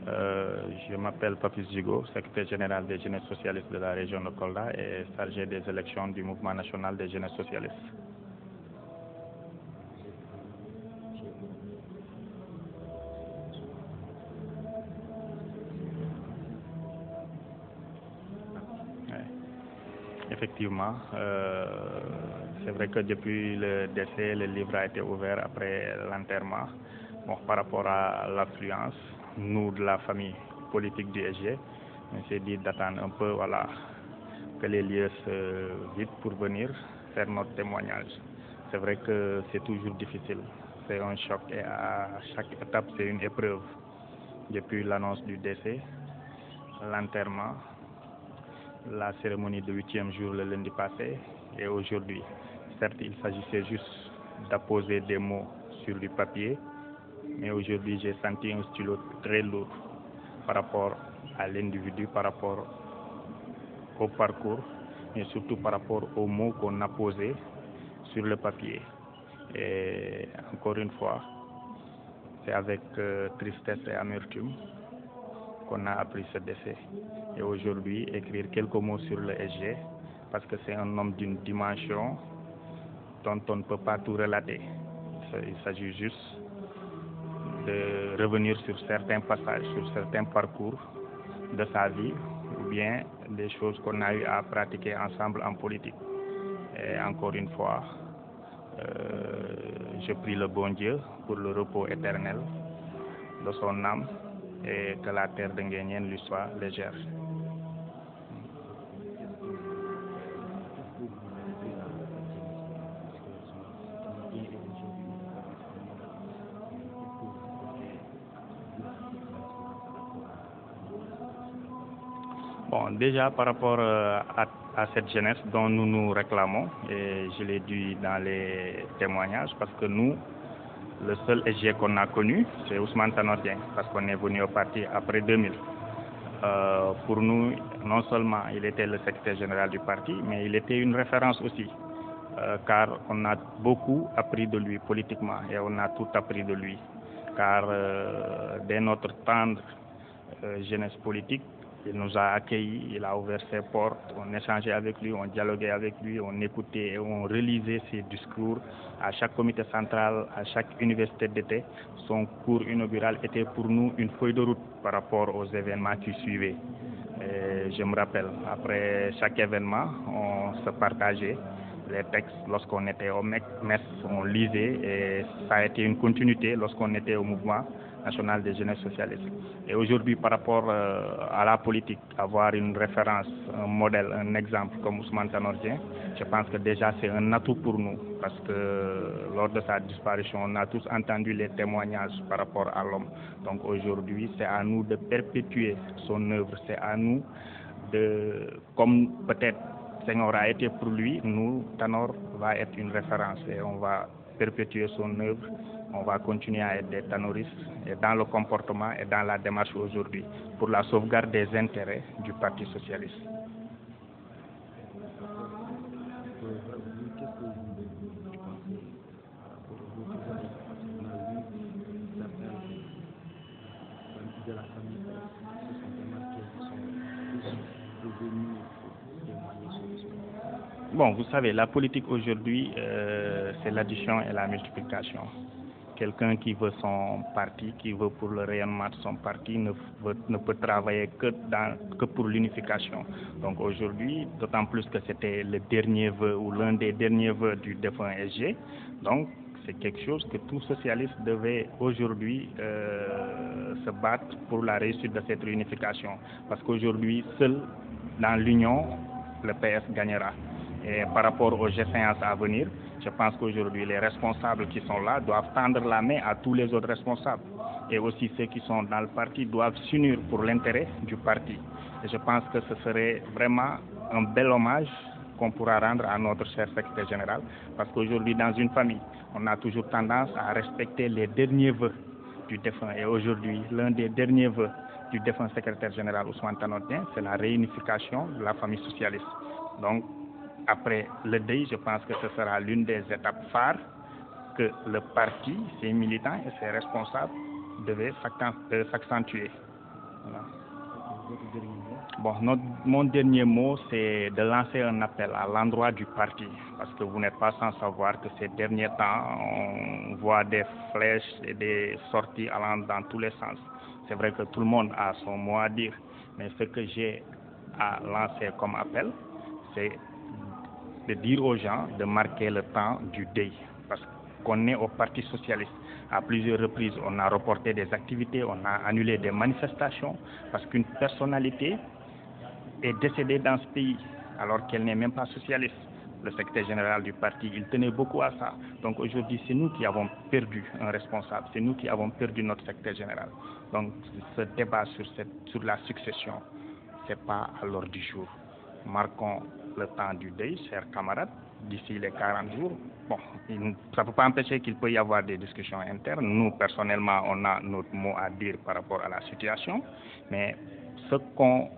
Je m'appelle Papis Djigo, secrétaire général des jeunesses socialistes de la région de Kolda et chargé des élections du mouvement national des jeunesses socialistes. Effectivement, c'est vrai que depuis le décès, le livre a été ouvert après l'enterrement. Bon, par rapport à l'affluence, nous de la famille politique du SG, on s'est dit d'attendre un peu, voilà, que les lieux se vident pour venir faire notre témoignage. C'est vrai que c'est toujours difficile, c'est un choc et à chaque étape c'est une épreuve. Depuis l'annonce du décès, l'enterrement, la cérémonie de 8e jour le lundi passé et aujourd'hui. Certes, il s'agissait juste d'apposer des mots sur du papier, mais aujourd'hui j'ai senti un stylo très lourd par rapport à l'individu, par rapport au parcours, mais surtout par rapport aux mots qu'on a posés sur le papier. Et encore une fois, c'est avec tristesse et amertume qu'on a appris ce décès. Et aujourd'hui, écrire quelques mots sur le SG, parce que c'est un homme d'une dimension dont on ne peut pas tout relater. Il s'agit juste de revenir sur certains passages, sur certains parcours de sa vie, ou bien des choses qu'on a eu à pratiquer ensemble en politique. Et encore une fois, je prie le bon Dieu pour le repos éternel de son âme et que la terre de Nguéniène lui soit légère. Bon, déjà par rapport à cette jeunesse dont nous nous réclamons, et je l'ai dit dans les témoignages, parce que nous, le seul SG qu'on a connu, c'est Ousmane Tanor Dieng, parce qu'on est venu au parti après 2000. Pour nous, non seulement il était le secrétaire général du parti, mais il était une référence aussi, car on a beaucoup appris de lui politiquement et on a tout appris de lui, car dès notre tendre jeunesse politique, il nous a accueillis, il a ouvert ses portes, on échangeait avec lui, on dialoguait avec lui, on écoutait et on relisait ses discours à chaque comité central, à chaque université d'été. Son cours inaugural était pour nous une feuille de route par rapport aux événements qui suivaient. Et je me rappelle, après chaque événement, on se partageait les textes. Lorsqu'on était au MES, on lisait et ça a été une continuité lorsqu'on était au mouvement national des jeunesses socialistes. Et aujourd'hui, par rapport à la politique, avoir une référence, un modèle, un exemple comme Ousmane Tanor Dieng, je pense que déjà c'est un atout pour nous, parce que lors de sa disparition, on a tous entendu les témoignages par rapport à l'homme. Donc aujourd'hui, c'est à nous de perpétuer son œuvre, c'est à nous de, comme peut-être Senghor a été pour lui, nous, Tanor va être une référence et on va perpétuer son œuvre. On va continuer à être des tanoristes et dans le comportement et dans la démarche aujourd'hui pour la sauvegarde des intérêts du Parti socialiste. Bon, vous savez, la politique aujourd'hui, c'est l'addition et la multiplication. Quelqu'un qui veut son parti, qui veut pour le rayonnement de son parti, ne peut travailler que pour l'unification. Donc aujourd'hui, d'autant plus que c'était le dernier vœu ou l'un des derniers vœux du défunt SG, donc c'est quelque chose que tout socialiste devait aujourd'hui se battre pour la réussite de cette réunification. Parce qu'aujourd'hui, seul dans l'union, le PS gagnera. Et par rapport aux séances à venir, je pense qu'aujourd'hui, les responsables qui sont là doivent tendre la main à tous les autres responsables. Et aussi ceux qui sont dans le parti doivent s'unir pour l'intérêt du parti. Et je pense que ce serait vraiment un bel hommage qu'on pourra rendre à notre cher secrétaire général. Parce qu'aujourd'hui, dans une famille, on a toujours tendance à respecter les derniers vœux du défunt. Et aujourd'hui, l'un des derniers vœux du défunt secrétaire général Ousmane Tanor Dieng, c'est la réunification de la famille socialiste. Donc, après le deuil, je pense que ce sera l'une des étapes phares que le parti, ses militants et ses responsables devaient s'accentuer. Voilà. Bon, mon dernier mot, c'est de lancer un appel à l'endroit du parti, parce que vous n'êtes pas sans savoir que ces derniers temps, on voit des flèches et des sorties allant dans tous les sens. C'est vrai que tout le monde a son mot à dire, mais ce que j'ai à lancer comme appel, c'est de dire aux gens de marquer le temps du deuil, parce qu'on est au Parti socialiste. À plusieurs reprises, on a reporté des activités, on a annulé des manifestations, parce qu'une personnalité est décédée dans ce pays, alors qu'elle n'est même pas socialiste. Le secrétaire général du parti, il tenait beaucoup à ça. Donc aujourd'hui, c'est nous qui avons perdu un responsable, c'est nous qui avons perdu notre secrétaire général. Donc ce débat sur la succession, ce n'est pas à l'ordre du jour. Marquons le temps du deuil, chers camarades, d'ici les 40 jours. Bon, ça ne peut pas empêcher qu'il peut y avoir des discussions internes. Nous, personnellement, on a notre mot à dire par rapport à la situation, mais ce qu'on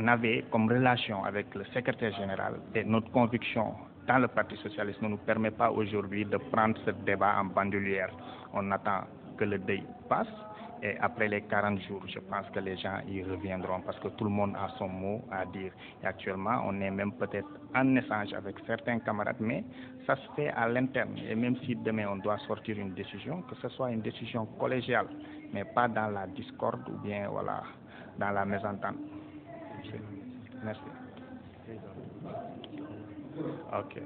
avait comme relation avec le secrétaire général et notre conviction dans le Parti socialiste ne nous permet pas aujourd'hui de prendre ce débat en bandoulière. On attend que le deuil passe et après les 40 jours, je pense que les gens y reviendront parce que tout le monde a son mot à dire. Et actuellement, on est même peut-être en échange avec certains camarades, mais ça se fait à l'interne. Et même si demain on doit sortir une décision, que ce soit une décision collégiale, mais pas dans la discorde ou bien voilà, dans la mésentente. Merci. Ok.